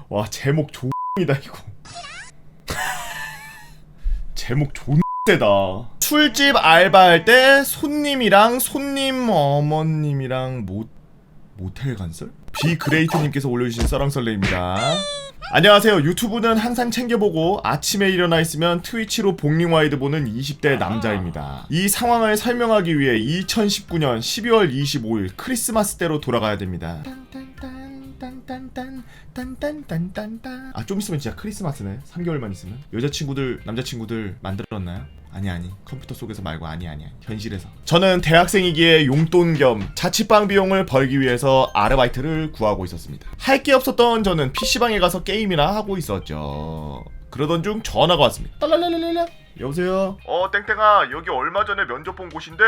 와 제목 X이다 이거. 제목 X세다. 술집 알바할 때 손님이랑 손님 어머님이랑 모텔 간설? 비그레이트님께서 올려주신 썰렁설레입니다. 안녕하세요. 유튜브는 항상 챙겨보고 아침에 일어나 있으면 트위치로 복링와이드 보는 20대 남자입니다. 이 상황을 설명하기 위해 2019년 12월 25일 크리스마스 때로 돌아가야 됩니다. 아, 좀 있으면 진짜 크리스마스네. 3개월만 있으면. 여자친구들, 남자친구들 만들었나요? 아니 컴퓨터 속에서 말고 아니 현실에서. 저는 대학생이기에 용돈 겸 자취방 비용을 벌기 위해서 아르바이트를 구하고 있었습니다. 할 게 없었던 저는 PC방에 가서 게임이나 하고 있었죠. 그러던 중 전화가 왔습니다. 딸랄랄랄랄. 여보세요? 땡땡아, 여기 얼마 전에 면접 본 곳인데.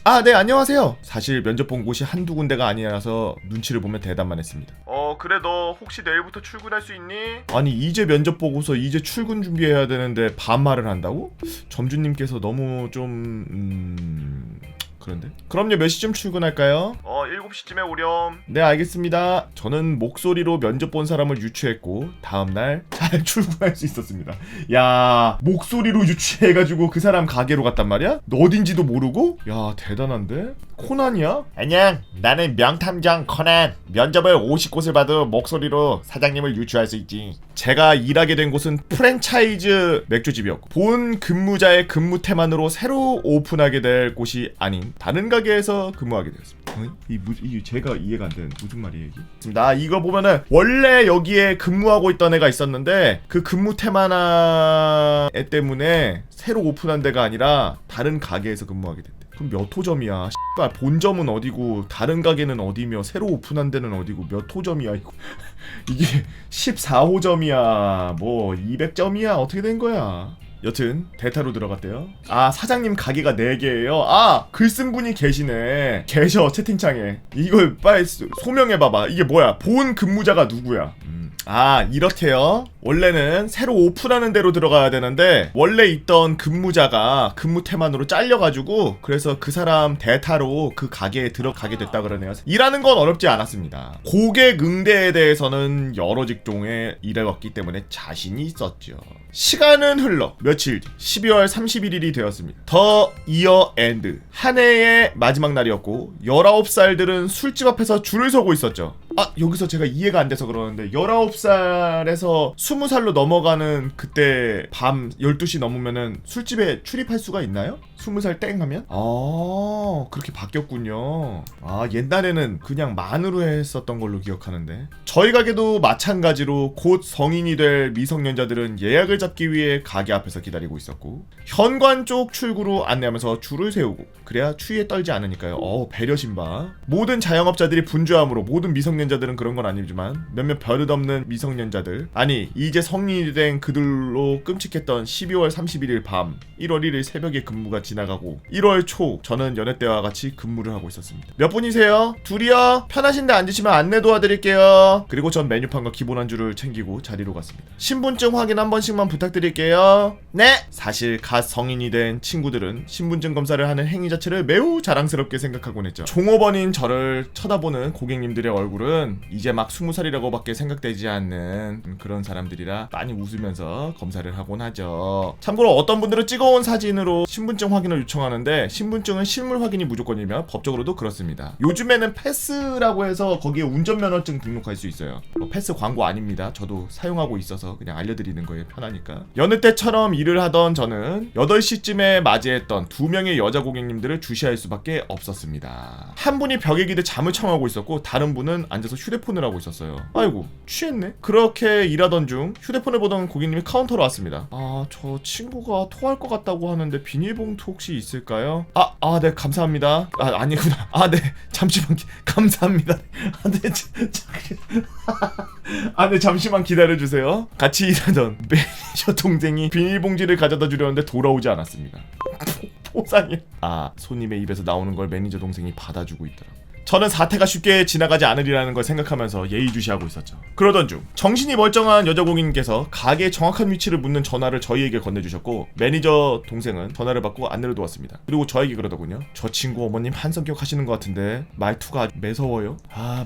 아, 네, 안녕하세요. 사실 면접 본 곳이 한두 군데가 아니라서 눈치를 보면 대답만 했습니다. 그래, 너 혹시 내일부터 출근할 수 있니? 아니, 이제 면접 보고서 이제 출근 준비해야 되는데 반말을 한다고? 점주님께서 너무 좀... 그런데? 그럼요, 몇 시쯤 출근할까요? 7시쯤에 오렴. 네, 알겠습니다. 저는 목소리로 면접 본 사람을 유추했고 다음날 잘 출근할 수 있었습니다. 야, 목소리로 유추해가지고 그 사람 가게로 갔단 말이야? 너 어딘지도 모르고? 야, 대단한데? 코난이야? 안녕, 나는 명탐정 코난. 면접을 50곳을 봐도 목소리로 사장님을 유추할 수 있지. 제가 일하게 된 곳은 프랜차이즈 맥주집이었고 본 근무자의 근무 태만으로 새로 오픈하게 될 곳이 아닌 다른 가게에서 근무하게 되었습니다. 이게 제가 이해가 안 되는 무슨 말이에요 이게? 나 이거 보면은 원래 여기에 근무하고 있던 애가 있었는데 그 근무 태만한 애 때문에 새로 오픈한 데가 아니라 다른 가게에서 근무하게 됐대. 그럼 몇 호점이야? 씨발, 본점은 어디고 다른 가게는 어디며 새로 오픈한 데는 어디고 몇 호점이야 이거. 이게 14호점이야 뭐 200점이야 어떻게 된 거야? 여튼 대타로 들어갔대요. 아, 사장님 가게가 4개예요. 아, 글쓴 분이 계시네. 계셔 채팅창에. 이걸 빨리 소명해봐봐. 이게 뭐야? 본 근무자가 누구야? 아, 이렇게요. 원래는 새로 오픈하는 데로 들어가야 되는데 원래 있던 근무자가 근무 태만으로 잘려가지고 그래서 그 사람 대타로 그 가게에 들어가게 됐다 그러네요. 일하는 건 어렵지 않았습니다. 고객 응대에 대해서는 여러 직종에 일해왔기 때문에 자신이 있었죠. 시간은 흘러 며칠 뒤 12월 31일이 되었습니다. 더 이어 엔드, 한 해의 마지막 날이었고 19살들은 술집 앞에서 줄을 서고 있었죠. 아, 여기서 제가 이해가 안 돼서 그러는데 19살에서 20살로 넘어가는 그때 밤 12시 넘으면은 술집에 출입할 수가 있나요? 20살 땡 하면? 아, 그렇게 바뀌었군요. 아, 옛날에는 그냥 만으로 했었던 걸로 기억하는데. 저희 가게도 마찬가지로 곧 성인이 될 미성년자들은 예약을 잡기 위해 가게 앞에서 기다리고 있었고 현관 쪽 출구로 안내하면서 줄을 세우고 그래야 추위에 떨지 않으니까요. 배려심 봐. 모든 자영업자들이 분주함으로 모든 미성년자들은 그런 건 아니지만 몇몇 버릇없는 미성년자들, 아니 이제 성인이 된 그들로 끔찍했던 12월 31일 밤 1월 1일 새벽에 근무가 지나가고 1월 초 저는 연애 때와 같이 근무를 하고 있었습니다. 몇 분이세요? 둘이요? 편하신데 앉으시면 안내 도와드릴게요. 그리고 전 메뉴판과 기본 안주를 챙기고 자리로 갔습니다. 신분증 확인 한 번씩만 부탁드릴게요. 네! 사실 갓 성인이 된 친구들은 신분증 검사를 하는 행위 자체를 매우 자랑스럽게 생각하곤 했죠. 종업원인 저를 쳐다보는 고객님들의 얼굴은 이제 막 20살이라고 밖에 생각되지 않는 그런 사람들이라 많이 웃으면서 검사를 하곤 하죠. 참고로 어떤 분들은 찍어온 사진으로 신분증 확인을 요청하는데 신분증은 실물 확인이 무조건이며 법적으로도 그렇습니다. 요즘에는 패스라고 해서 거기에 운전면허증 등록할 수 있어요. 패스 광고 아닙니다. 저도 사용하고 있어서 그냥 알려드리는 거예요. 편하니까. 여느 때처럼 일을 하던 저는 8시쯤에 맞이했던 2명의 여자 고객님들을 주시할 수밖에 없었습니다. 한 분이 벽에 기대 잠을 청하고 있었고 다른 분은 앉아서 휴대폰을 하고 있었어요. 아이고, 취했네? 그렇게 일하던 중 휴대폰을 보던 고객님이 카운터로 왔습니다. 아, 저 친구가 토할 것 같다고 하는데 비닐봉투 혹시 있을까요? 네, 감사합니다. 아니구나. 네, 잠시만 감사합니다. 네, 잠시만 기다려주세요. 같이 일하던 매니저 동생이 비닐봉지를 가져다 주려는데 돌아오지 않았습니다. 포상이야. 손님의 입에서 나오는 걸 매니저 동생이 받아주고 있더라고. 저는 사태가 쉽게 지나가지 않으리라는 걸 생각하면서 예의주시하고 있었죠. 그러던 중 정신이 멀쩡한 여자 고객님께서 가게의 정확한 위치를 묻는 전화를 저희에게 건네주셨고 매니저 동생은 전화를 받고 안내를 도왔습니다. 그리고 저에게 그러더군요. 저 친구 어머님 한성격 하시는 것 같은데 말투가 아주 매서워요?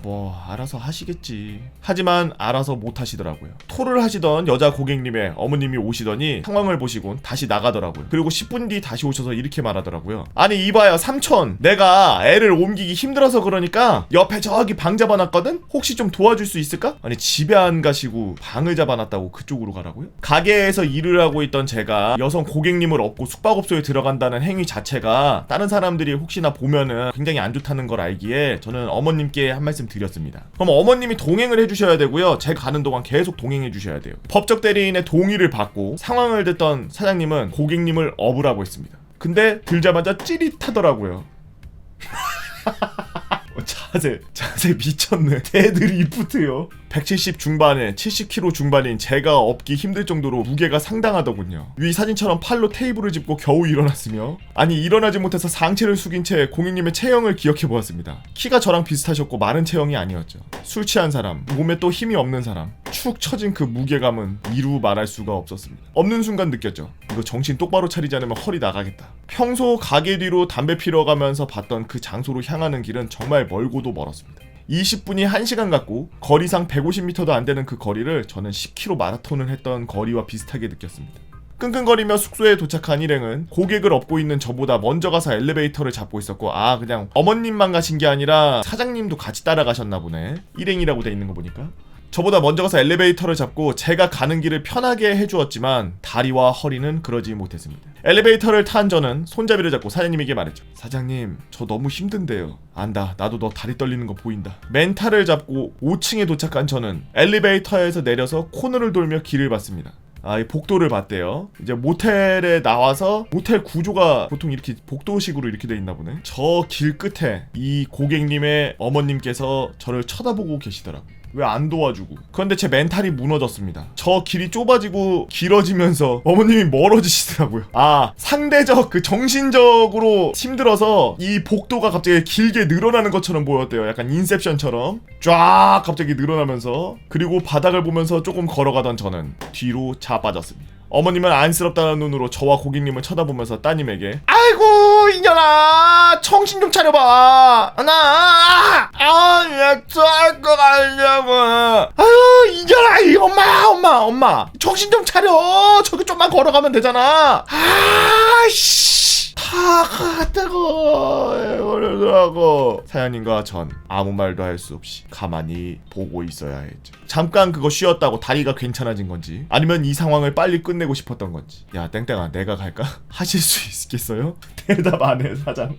뭐 알아서 하시겠지. 하지만 알아서 못 하시더라고요. 토를 하시던 여자 고객님의 어머님이 오시더니 상황을 보시곤 다시 나가더라고요. 그리고 10분 뒤 다시 오셔서 이렇게 말하더라고요. 아니 이봐요 삼촌, 내가 애를 옮기기 힘들어서 그러니까 옆에 저기 방 잡아놨거든? 혹시 좀 도와줄 수 있을까? 아니 집에 안 가시고 방을 잡아놨다고 그쪽으로 가라고요? 가게에서 일을 하고 있던 제가 여성 고객님을 업고 숙박업소에 들어간다는 행위 자체가 다른 사람들이 혹시나 보면은 굉장히 안 좋다는 걸 알기에 저는 어머님께 한 말씀 드렸습니다. 그럼 어머님이 동행을 해주셔야 되고요. 제가 가는 동안 계속 동행해 주셔야 돼요. 법적 대리인의 동의를 받고 상황을 듣던 사장님은 고객님을 업으라고 했습니다. 근데 들자마자 찌릿하더라고요. 자세 미쳤네. 데드리프트요. 170 중반에 70kg 중반인 제가 업기 힘들 정도로 무게가 상당하더군요. 위 사진처럼 팔로 테이블을 짚고 겨우 일어났으며, 아니 일어나지 못해서 상체를 숙인 채 고객님의 체형을 기억해 보았습니다. 키가 저랑 비슷하셨고 마른 체형이 아니었죠. 술 취한 사람, 몸에 또 힘이 없는 사람, 축 처진 그 무게감은 이루 말할 수가 없었습니다. 없는 순간 느꼈죠. 이거 정신 똑바로 차리지 않으면 허리 나가겠다. 평소 가게 뒤로 담배 피러 가면서 봤던 그 장소로 향하는 길은 정말 멀고도 멀었습니다. 20분이 1시간 같고 거리상 150m도 안 되는 그 거리를 저는 10km 마라톤을 했던 거리와 비슷하게 느꼈습니다. 끙끙거리며 숙소에 도착한 일행은 고객을 업고 있는 저보다 먼저 가서 엘리베이터를 잡고 있었고, 그냥 어머님만 가신 게 아니라 사장님도 같이 따라가셨나 보네. 일행이라고 돼 있는 거 보니까. 저보다 먼저 가서 엘리베이터를 잡고 제가 가는 길을 편하게 해주었지만 다리와 허리는 그러지 못했습니다. 엘리베이터를 탄 저는 손잡이를 잡고 사장님에게 말했죠. 사장님, 저 너무 힘든데요. 안다, 나도 너 다리 떨리는 거 보인다. 멘탈을 잡고 5층에 도착한 저는 엘리베이터에서 내려서 코너를 돌며 길을 봤습니다. 이 복도를 봤대요. 이제 모텔에 나와서, 모텔 구조가 보통 이렇게 복도식으로 이렇게 돼 있나 보네. 저 길 끝에 이 고객님의 어머님께서 저를 쳐다보고 계시더라고요. 왜 안 도와주고. 그런데 제 멘탈이 무너졌습니다. 저 길이 좁아지고 길어지면서 어머님이 멀어지시더라고요. 상대적 그 정신적으로 힘들어서 이 복도가 갑자기 길게 늘어나는 것처럼 보였대요. 약간 인셉션처럼 쫙 갑자기 늘어나면서, 그리고 바닥을 보면서 조금 걸어가던 저는 뒤로 자빠졌습니다. 어머님은 안쓰럽다는 눈으로 저와 고객님을 쳐다보면서 따님에게, 아이고 이년아, 정신 좀 차려봐. 약속할 거 가려고. 아유 이년아, 이 엄마 정신 좀 차려. 저기 좀만 걸어가면 되잖아. 다 갔다고 그러더라고. 사장님과 전 아무 말도 할 수 없이 가만히 보고 있어야 했죠. 잠깐 그거 쉬었다고 다리가 괜찮아진 건지, 아니면 이 상황을 빨리 끝내고 싶었던 건지. 야 땡땡아, 내가 갈까? 하실 수 있겠어요? 대답 안 해 사장.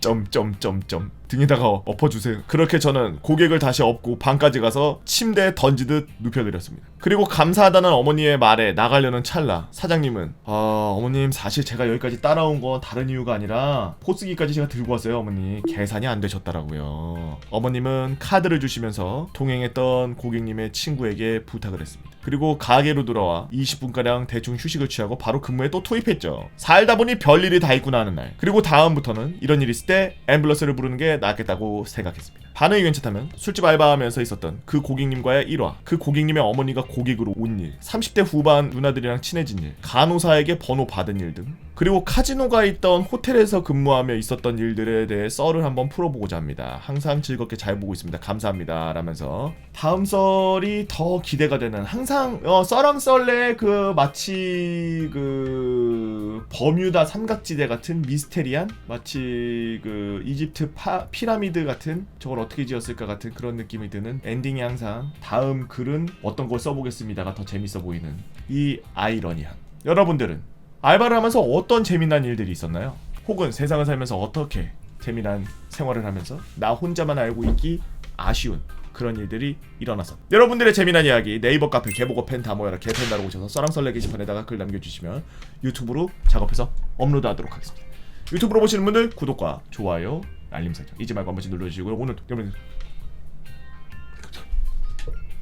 등에다가 엎어주세요. 그렇게 저는 고객을 다시 업고 방까지 가서 침대에 던지듯 눕혀드렸습니다. 그리고 감사하다는 어머니의 말에 나가려는 찰나 사장님은, 어머님 사실 제가 여기까지 따라온 건 다른 이유가 아니라 포스기까지 제가 들고 왔어요. 어머니 계산이 안 되셨더라고요. 어머님은 카드를 주시면서 동행했던 고객님의 친구에게 부탁을 했습니다. 그리고 가게로 돌아와 20분가량 대충 휴식을 취하고 바로 근무에 또 투입했죠. 살다 보니 별일이 다 있구나 하는 날. 그리고 다음부터는 이런 일이 있을 때 앰뷸런스를 부르는 게 낫겠다고 생각했습니다. 반응이 괜찮다면 술집 알바하면서 있었던 그 고객님과의 일화, 그 고객님의 어머니가 고객으로 온 일, 30대 후반 누나들이랑 친해진 일, 간호사에게 번호 받은 일 등, 그리고 카지노가 있던 호텔에서 근무하며 있었던 일들에 대해 썰을 한번 풀어보고자 합니다. 항상 즐겁게 잘 보고 있습니다. 감사합니다 라면서 다음 썰이 더 기대가 되는, 항상 썰랑 썰레 그 마치 그 버뮤다 삼각지대 같은 미스테리한, 마치 그 이집트 피라미드 같은, 저걸 어떻게 지었을까 같은 그런 느낌이 드는 엔딩이 항상 다음 글은 어떤 걸 써보겠습니다가 더 재밌어 보이는 이 아이러니함. 여러분들은 알바를 하면서 어떤 재미난 일들이 있었나요? 혹은 세상을 살면서 어떻게 재미난 생활을 하면서 나 혼자만 알고 있기 아쉬운 그런 일들이 일어나서, 여러분들의 재미난 이야기 네이버 카페 개보고 펜 다 모여라 개펜다로 오셔서 썰랑썰레 게시판에다가 글 남겨주시면 유튜브로 작업해서 업로드하도록 하겠습니다. 유튜브로 보시는 분들 구독과 좋아요, 알림 설정 잊지 말고 한 번씩 눌러주시고요. 오늘 여러분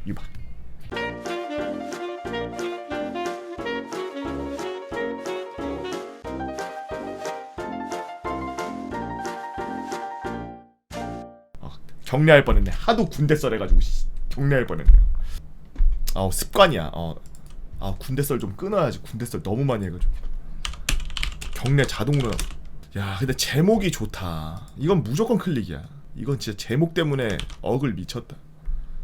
유박. 경례할 뻔했네. 하도 군대 썰해가지고 경례할 뻔했네요. 습관이야. 군대 썰 좀 끊어야지. 군대 썰 너무 많이 해가지고 경례 자동으로. 야 근데 제목이 좋다. 이건 무조건 클릭이야. 이건 진짜 제목 때문에 억을 미쳤다.